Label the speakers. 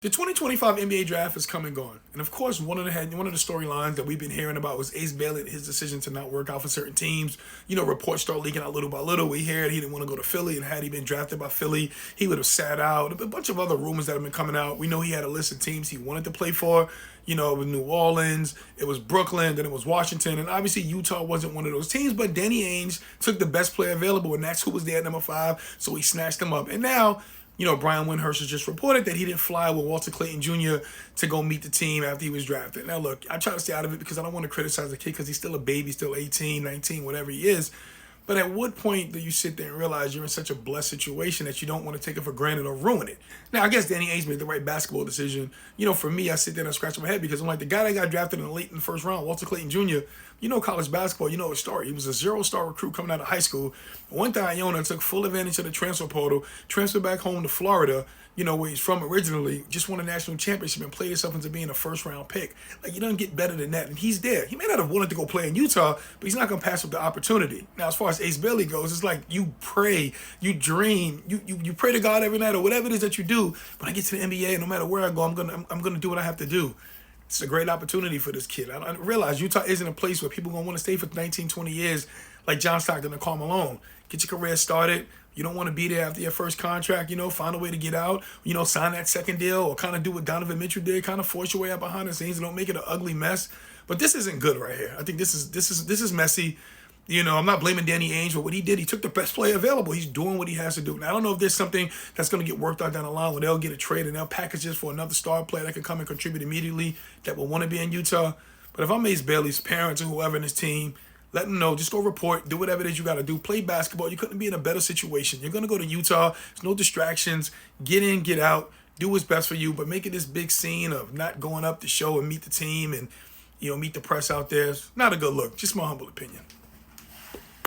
Speaker 1: The 2025 NBA draft is come and gone. And of course, one of the storylines that we've been hearing about was Ace Bailey and his decision to not work out for certain teams. Reports start leaking out little by little. We heard he didn't want to go to Philly, and had he been drafted by Philly, he would have sat out. A bunch of other rumors that have been coming out. We know he had a list of teams he wanted to play for. It was New Orleans, it was Brooklyn, then it was Washington, and obviously Utah wasn't one of those teams, but Danny Ainge took the best player available, and that's who was there at number 5, so he snatched him up. And now, Brian Windhorst has just reported that he didn't fly with Walter Clayton Jr. to go meet the team after he was drafted. Now, look, I try to stay out of it because I don't want to criticize the kid because he's still a baby, still 18, 19, whatever he is. But at what point do you sit there and realize you're in such a blessed situation that you don't want to take it for granted or ruin it? Now, I guess Danny Ainge made the right basketball decision. For me, I sit there and scratch my head because I'm like, the guy that got drafted in the first round, Walter Clayton Jr., college basketball, his story. He was a 0-star recruit coming out of high school. Went to Iona, took full advantage of the transfer portal, transferred back home to Florida, where he's from originally, just won a national championship and played himself into being a first-round pick. Like, you don't get better than that. And he's there. He may not have wanted to go play in Utah, but he's not going to pass up the opportunity. Now, as far as Ace Bailey goes, it's like you pray, you dream, you pray to God every night or whatever it is that you do. When I get to the NBA, no matter where I go, I'm gonna do what I have to do. It's a great opportunity for this kid. I realize Utah isn't a place where people are going to want to stay for 19, 20 years like John Stockton and Karl Malone. Get your career started. You don't want to be there after your first contract, find a way to get out, sign that second deal or kind of do what Donovan Mitchell did, kind of force your way out behind the scenes and don't make it an ugly mess. But this isn't good right here. I think this is messy. I'm not blaming Danny Ainge for what he did. He took the best player available. He's doing what he has to do. Now, I don't know if there's something that's going to get worked out down the line where they'll get a trade and they'll package this for another star player that can come and contribute immediately that will want to be in Utah. But if I'm Ace Bailey's parents or whoever in his team, let them know. Just go report. Do whatever it is you got to do. Play basketball. You couldn't be in a better situation. You're going to go to Utah. There's no distractions. Get in, get out. Do what's best for you. But making this big scene of not going up to show and meet the team and, meet the press out there is not a good look. Just my humble opinion.